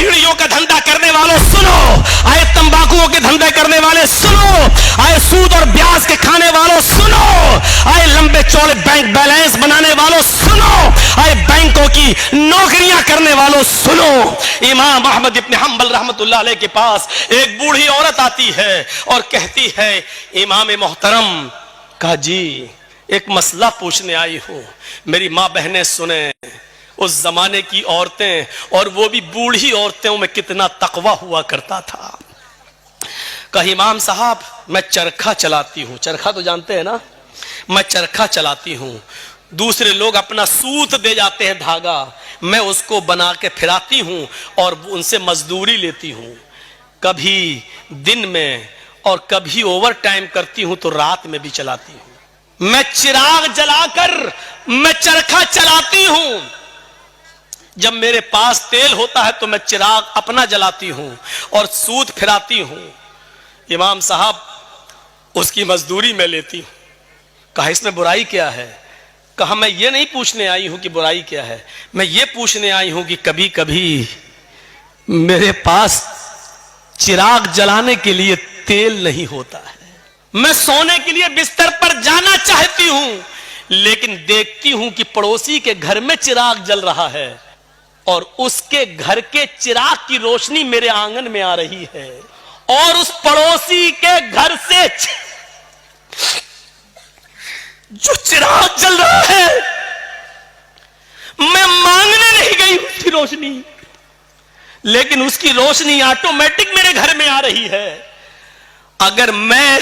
बीड़ियों का धंधा करने वालों सुनो, आए तंबाकुओं के धंधे करने वाले सुनो, आए सूद और ब्याज के खाने वालों सुनो, आए लंबे चौड़े बैंक बैलेंस बनाने वालों सुनो, आए बैंकों की नौकरियां करने वालों सुनो। इमाम अहमद इब्न हंबल रहमतुल्लाह अलैह के पास एक बूढ़ी औरत आती है और कहती है, इमाम मोहतरम, कहा जी एक मसला पूछने आई हूं, मेरी मां बहनें सुने। उस जमाने की औरतें, और वो भी बूढ़ी औरतों में कितना तकवा हुआ करता था। कहा इमाम साहब मैं चरखा चलाती हूं, चरखा तो जानते हैं ना, मैं चरखा चलाती हूं, दूसरे लोग अपना सूत दे जाते हैं धागा, मैं उसको बना के फिराती हूं और उनसे मजदूरी लेती हूं, कभी दिन में और कभी ओवर टाइम करती हूं तो रात में भी चलाती हूं। मैं चिराग जलाकर मैं चरखा चलाती हूं, जब मेरे पास तेल होता है तो मैं चिराग अपना जलाती हूं और सूत फिराती हूं। इमाम साहब उसकी मजदूरी में लेती हूं। कहा इसमें बुराई क्या है? कहा मैं ये नहीं पूछने आई हूं कि बुराई क्या है, मैं ये पूछने आई हूं कि कभी कभी मेरे पास चिराग जलाने के लिए तेल नहीं होता है, मैं सोने के लिए बिस्तर पर जाना चाहती हूं, लेकिन देखती हूं कि पड़ोसी के घर में चिराग जल रहा है और उसके घर के चिराग की रोशनी मेरे आंगन में आ रही है, और उस पड़ोसी के घर से जो चिराग जल रहा है, मैं मांगने नहीं गई उसकी रोशनी, लेकिन उसकी रोशनी ऑटोमेटिक मेरे घर में आ रही है। अगर मैं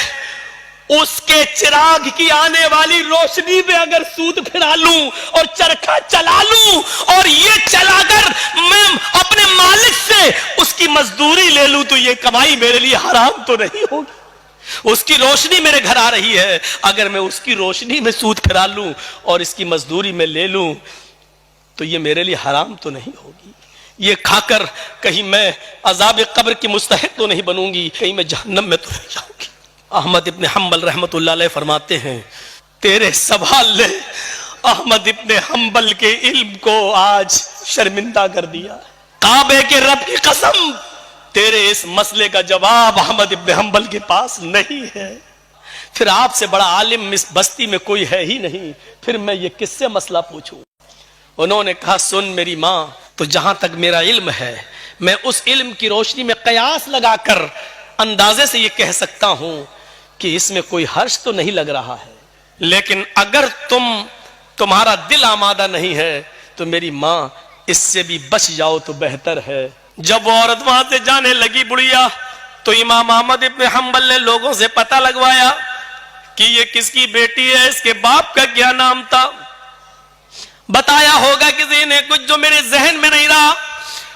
उसके चिराग की आने वाली रोशनी में अगर सूत फिरा लूं और चरखा चला लूं और ये चलाकर मैं अपने मालिक से उसकी मजदूरी ले लूं, तो ये कमाई मेरे लिए हराम तो नहीं होगी? उसकी रोशनी मेरे घर आ रही है, अगर मैं उसकी रोशनी में सूत फिरा लूं और इसकी मजदूरी में ले लूं तो ये मेरे लिए हराम तो नहीं होगी? ये खाकर कहीं मैं अजाब कब्र की मुस्तहिक तो नहीं बनूंगी, कहीं मैं जहन्नम में तो नहीं जाऊंगी? अहमद इब्न हंबल रहमतुल्लाह अलैह फरमाते हैं, तेरे सवाल ने अहमद इब्न हंबल के इल्म को आज शर्मिंदा कर दिया। काबे के रब की कसम, तेरे इस मसले का जवाब अहमद इब्न हंबल के पास नहीं है। फिर आपसे बड़ा आलिम इस बस्ती में कोई है ही नहीं, फिर मैं ये किससे मसला पूछूं? उन्होंने कहा, सुन मेरी मां, तो जहां तक मेरा इल्म है मैं उस इल्म की रोशनी में कयास लगाकर अंदाजे से ये कह सकता हूं कि इसमें कोई हर्ष तो नहीं लग रहा है, लेकिन अगर तुम्हारा दिल आमादा नहीं है तो मेरी मां इससे भी बच जाओ तो बेहतर है। जब वो औरत वहां से जाने लगी बुढ़िया, तो इमाम अहमद इब्न हंबल ने लोगों से पता लगवाया कि ये किसकी बेटी है, इसके बाप का क्या नाम था। बताया होगा किसी ने कुछ जो मेरे जहन में नहीं रहा।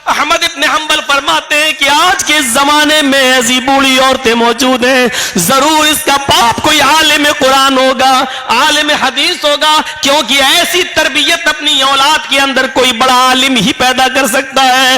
अहमद इब्न हंबल फरमाते हैं कि आज के जमाने में ऐसी बूढ़ी औरतें मौजूद हैं, जरूर इसका बाप कोई आलिम कुरान होगा, आलिम हदीस होगा, क्योंकि ऐसी तरबियत अपनी औलाद के अंदर कोई बड़ा आलिम ही पैदा कर सकता है।